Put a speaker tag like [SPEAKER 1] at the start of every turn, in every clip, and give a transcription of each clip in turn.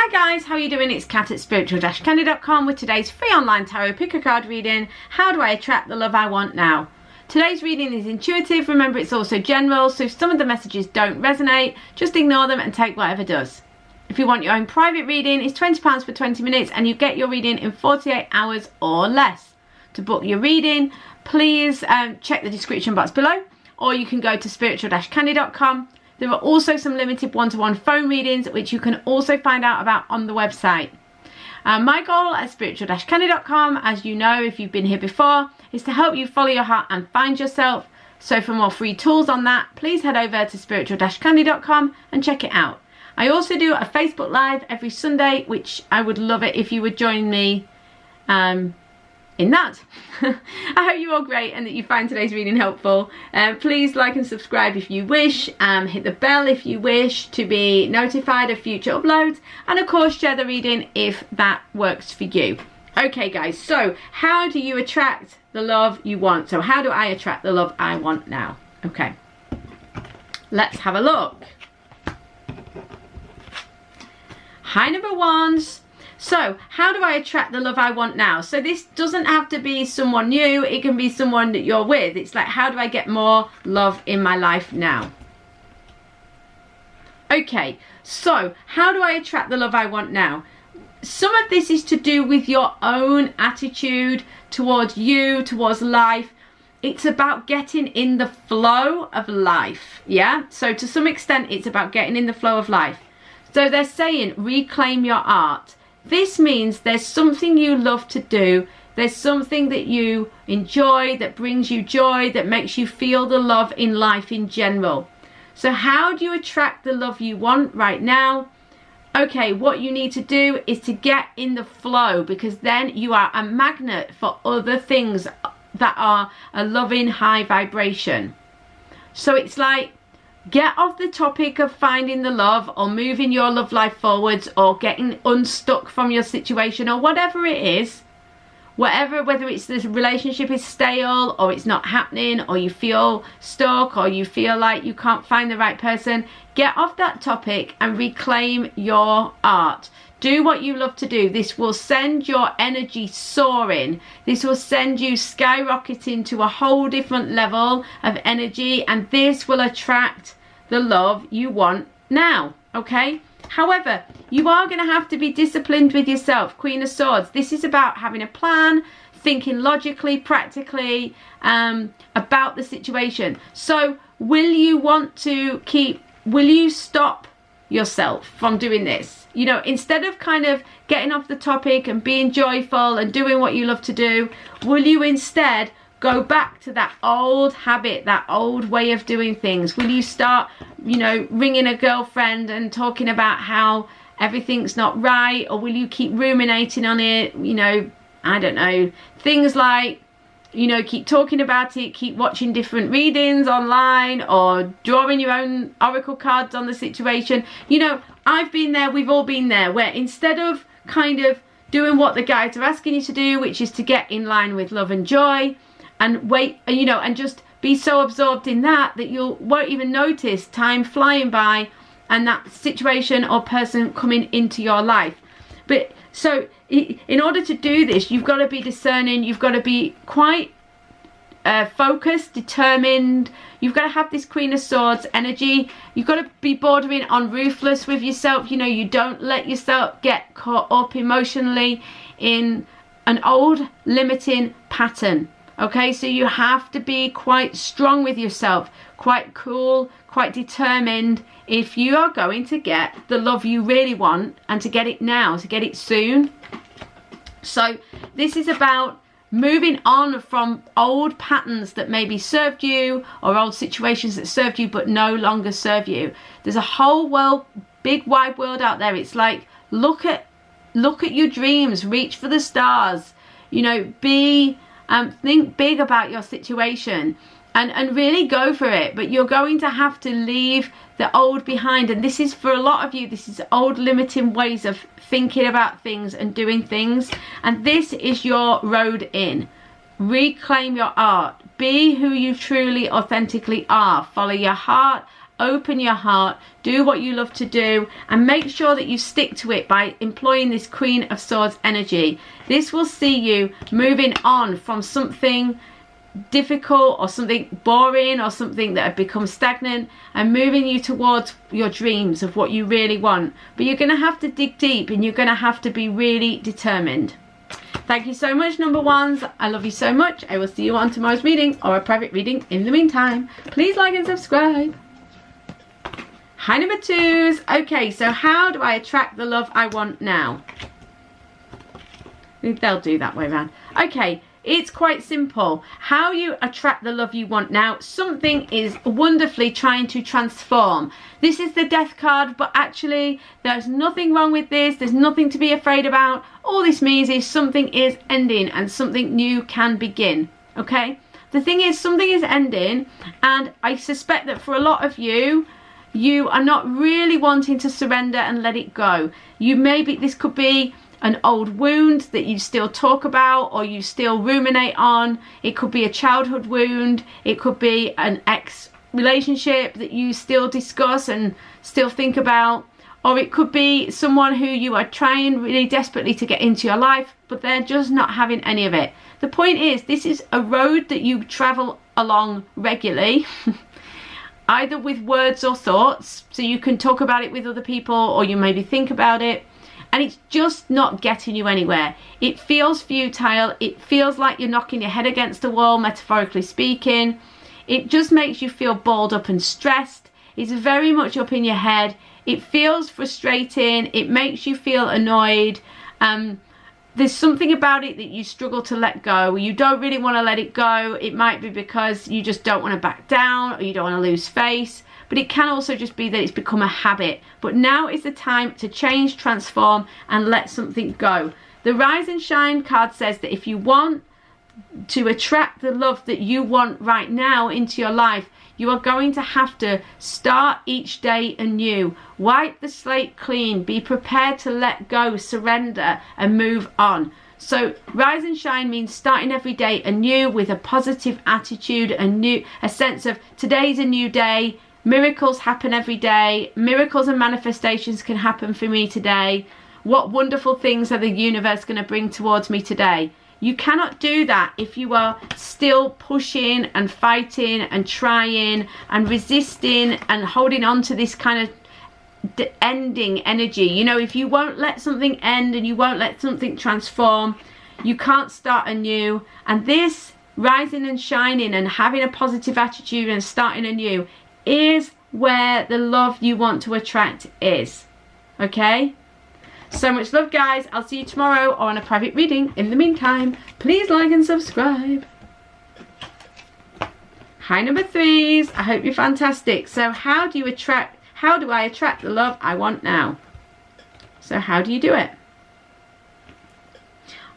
[SPEAKER 1] Hi guys, how are you doing? It's Kat at spiritual-candy.com with today's free online tarot pick a card reading. How do I attract the love I want now? Today's reading is intuitive. Remember, it's also general, so if some of the messages don't resonate, just ignore them and take whatever does. If you want your own private reading, it's £20 for 20 minutes and you get your reading in 48 hours or less. To book your reading, please check the description box below, or you can go to spiritual-candy.com. There are also some limited one-to-one phone readings, which you can also find out about on the website. My goal at spiritual-candy.com, as you know if you've been here before, is to help you follow your heart and find yourself. So for more free tools on that, please head over to spiritual-candy.com and check it out. I also do a Facebook Live every Sunday, which I would love it if you would join me in that. I hope you're all great and that you find today's reading helpful. Please like and subscribe if you wish. Hit the bell if you wish to be notified of future uploads. And of course, share the reading if that works for you. Okay guys, so how do you attract the love you want? So how do I attract the love I want now? Okay, let's have a look. High number ones. So how do I attract the love I want now? So this doesn't have to be someone new. It can be someone that you're with. It's like, how do I get more love in my life now? Okay, so how do I attract the love I want now? Some of this is to do with your own attitude towards you, towards life. It's about getting in the flow of life, yeah? So to some extent, it's about getting in the flow of life. So they're saying, reclaim your art. This means there's something you love to do. There's something that you enjoy, that brings you joy, that makes you feel the love in life in general. So how do you attract the love you want right now? Okay, what you need to do is to get in the flow, because then you are a magnet for other things that are a loving high vibration. So it's like, get off the topic of finding the love or moving your love life forwards or getting unstuck from your situation or whatever it is. Whether it's this relationship is stale or it's not happening or you feel stuck or you feel like you can't find the right person, get off that topic and reclaim your art. Do what you love to do. This will send your energy soaring. This will send you skyrocketing to a whole different level of energy, and this will attract the love you want now, okay? However, you are going to have to be disciplined with yourself. Queen of Swords. This is about having a plan, thinking logically, practically about the situation. So will you stop yourself from doing this? You know, instead of kind of getting off the topic and being joyful and doing what you love to do, will you instead go back to that old habit, that old way of doing things? Will you start, you know, ringing a girlfriend and talking about how everything's not right? Or will you keep ruminating on it? You know, I don't know, things like, you know, keep talking about it, keep watching different readings online or drawing your own oracle cards on the situation. You know, I've been there, we've all been there, where instead of kind of doing what the guides are asking you to do, which is to get in line with love and joy and wait, you know, and just be so absorbed in that you won't even notice time flying by and that situation or person coming into your life. But so in order to do this, you've got to be discerning, you've got to be quite focused, determined. You've got to have this Queen of Swords energy. You've got to be bordering on ruthless with yourself. You know, you don't let yourself get caught up emotionally in an old limiting pattern. Okay, so you have to be quite strong with yourself, quite cool, quite determined if you are going to get the love you really want, and to get it now, to get it soon. So this is about moving on from old patterns that maybe served you, or old situations that served you but no longer serve you. There's a whole world, big wide world out there. It's like, look at your dreams, reach for the stars, you know, think big about your situation and really go for it. But you're going to have to leave the old behind, and this is, for a lot of you, this is old limiting ways of thinking about things and doing things, and this is your road in. Reclaim your art. Be who you truly authentically are. Follow your heart open your heart, do what you love to do, and make sure that you stick to it by employing this Queen of Swords energy. This will see you moving on from something difficult or something boring or something that had become stagnant, and moving you towards your dreams of what you really want. But you're going to have to dig deep, and you're going to have to be really determined. Thank you so much, number ones. I love you so much. I will see you on tomorrow's reading or a private reading. In the meantime, please like and subscribe. Hi, number twos. Okay, so how do I attract the love I want now? They'll do that way around. Okay, it's quite simple. How you attract the love you want now. Something is wonderfully trying to transform. This is the Death card, but actually there's nothing wrong with this. There's nothing to be afraid about. All this means is something is ending and something new can begin. Okay? The thing is, something is ending, and I suspect that for a lot of you, you are not really wanting to surrender and let it go. This could be an old wound that you still talk about or you still ruminate on. It could be a childhood wound. It could be an ex relationship that you still discuss and still think about. Or it could be someone who you are trying really desperately to get into your life, but they're just not having any of it. The point is, this is a road that you travel along regularly, either with words or thoughts, so you can talk about it with other people, or you maybe think about it, and it's just not getting you anywhere. It feels futile. It feels like you're knocking your head against the wall, metaphorically speaking. It just makes you feel balled up and stressed. It's very much up in your head. It feels frustrating. It makes you feel annoyed. There's something about it that you struggle to let go. You don't really want to let it go. It might be because you just don't want to back down, or you don't want to lose face. But it can also just be that it's become a habit. But now is the time to change, transform, and let something go. The Rise and Shine card says that if you want to attract the love that you want right now into your life, you are going to have to start each day anew. Wipe the slate clean. Be prepared to let go, surrender, and move on. So Rise and Shine means starting every day anew with a positive attitude, a sense of today's a new day. Miracles happen every day. Miracles and manifestations can happen for me today. What wonderful things are the universe going to bring towards me today? You cannot do that if you are still pushing and fighting and trying and resisting and holding on to this kind of ending energy. You know, if you won't let something end and you won't let something transform, you can't start anew. And this rising and shining and having a positive attitude and starting anew is where the love you want to attract is. Okay? So much love, guys. I'll see you tomorrow or on a private reading. In the meantime, please like and subscribe. Hi, number threes. I hope you're fantastic. So how do I attract the love I want now? So how do you do it?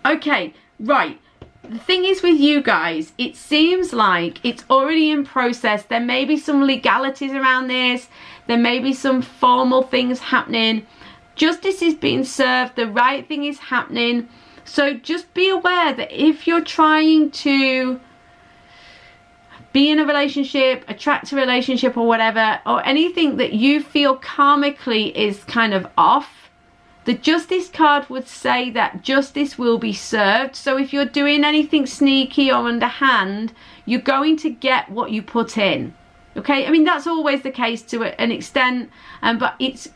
[SPEAKER 1] Okay, right. The thing is with you guys, it seems like it's already in process. There may be some legalities around this. There may be some formal things happening. Justice is being served. The right thing is happening. So just be aware that if you're trying to be in a relationship, attract a relationship or whatever, or anything that you feel karmically is kind of off, the Justice card would say that justice will be served. So if you're doing anything sneaky or underhand, you're going to get what you put in. Okay? I mean, that's always the case to an extent, but it's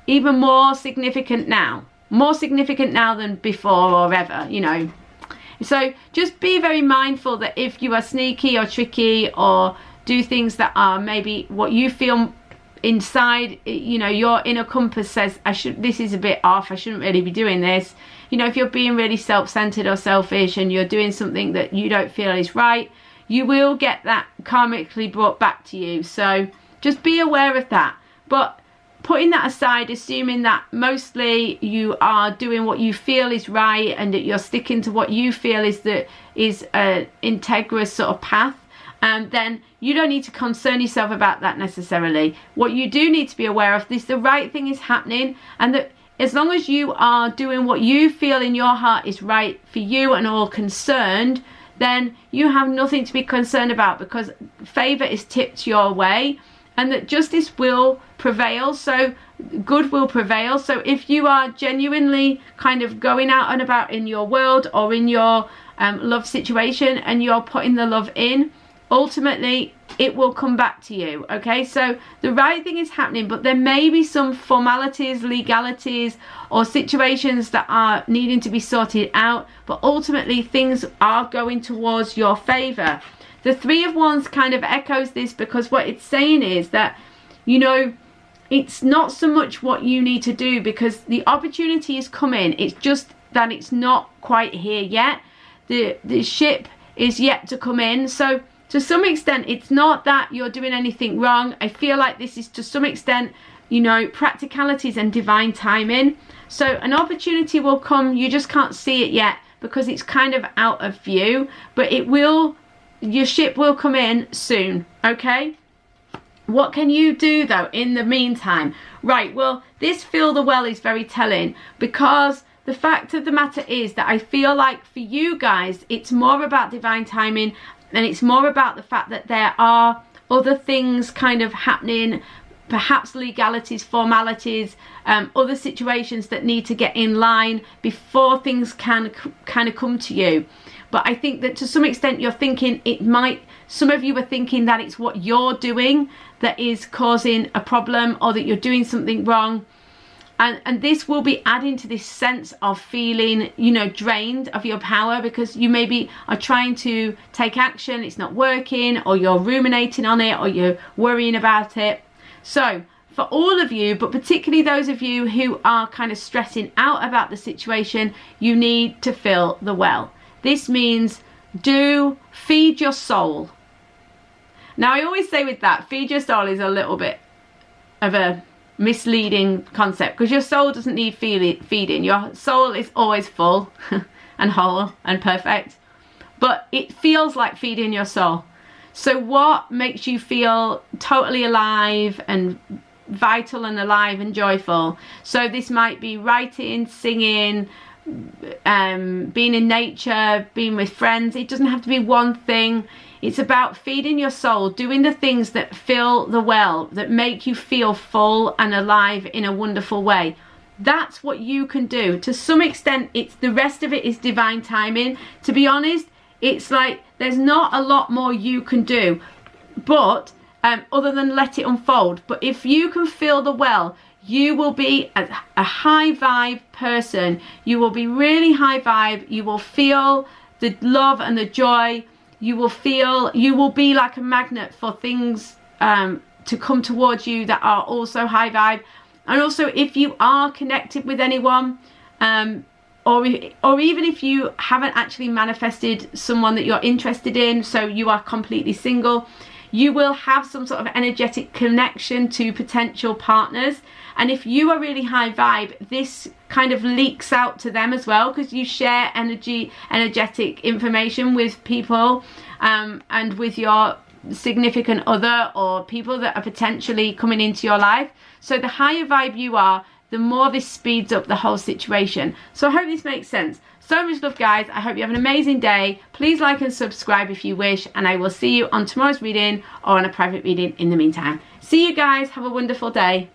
[SPEAKER 1] even more significant now. More significant now than before or ever, you know. So just be very mindful that if you are sneaky or tricky or do things that are maybe what you feel inside, you know, your inner compass says, this is a bit off, I shouldn't really be doing this. You know, if you're being really self-centered or selfish and you're doing something that you don't feel is right, you will get that karmically brought back to you. So just be aware of that. But putting that aside, assuming that mostly you are doing what you feel is right and that you're sticking to what you feel is an integrous sort of path, then you don't need to concern yourself about that necessarily. What you do need to be aware of is the right thing is happening, and that as long as you are doing what you feel in your heart is right for you and all concerned, then you have nothing to be concerned about, because favor is tipped your way. and that justice will prevail. So good will prevail. So if you are genuinely kind of going out and about in your world or in your love situation, and you're putting the love in, ultimately it will come back to you. Okay, so the right thing is happening, but there may be some formalities, legalities, or situations that are needing to be sorted out, but ultimately things are going towards your favor. The Three of Wands kind of echoes this, because what it's saying is that, you know, it's not so much what you need to do, because the opportunity is coming. It's just that it's not quite here yet. The ship is yet to come in. So to some extent, it's not that you're doing anything wrong. I feel like this is to some extent, you know, practicalities and divine timing. So an opportunity will come. You just can't see it yet because it's kind of out of view, but it will, your ship will come in soon. Okay. What can you do though in the meantime? Right, well, this Feel the Well is very telling, because the fact of the matter is that I feel like for you guys, it's more about divine timing, and it's more about the fact that there are other things kind of happening, perhaps legalities, formalities, other situations that need to get in line before things can kind of come to you. But I think that to some extent you're thinking it might, some of you are thinking that it's what you're doing that is causing a problem, or that you're doing something wrong. And this will be adding to this sense of feeling, you know, drained of your power, because you maybe are trying to take action, it's not working, or you're ruminating on it, or you're worrying about it. So for all of you, but particularly those of you who are kind of stressing out about the situation, you need to fill the well. This means feed your soul. Now, I always say with that, feed your soul is a little bit of a misleading concept, because your soul doesn't need feeding. Your soul is always full and whole and perfect, but it feels like feeding your soul. So what makes you feel totally alive and vital and alive and joyful? So this might be writing, singing, being in nature, being with friends. It doesn't have to be one thing. It's about feeding your soul, doing the things that fill the well, that make you feel full and alive in a wonderful way. That's what you can do. To some extent, it's the rest of it is divine timing. To be honest, it's like there's not a lot more you can do, but other than let it unfold. But if you can fill the well, you will be a high vibe person. You will be really high vibe. You will feel the love and the joy. You will be like a magnet for things to come towards you that are also high vibe. And also, if you are connected with anyone, or even if you haven't actually manifested someone that you're interested in, so you are completely single, you will have some sort of energetic connection to potential partners. And if you are really high vibe, this kind of leaks out to them as well, because you share energetic information with people, and with your significant other or people that are potentially coming into your life. So the higher vibe you are, the more this speeds up the whole situation. So I hope this makes sense. So much love, guys. I hope you have an amazing day. Please like and subscribe if you wish, and I will see you on tomorrow's reading or on a private reading in the meantime. See you guys. Have a wonderful day.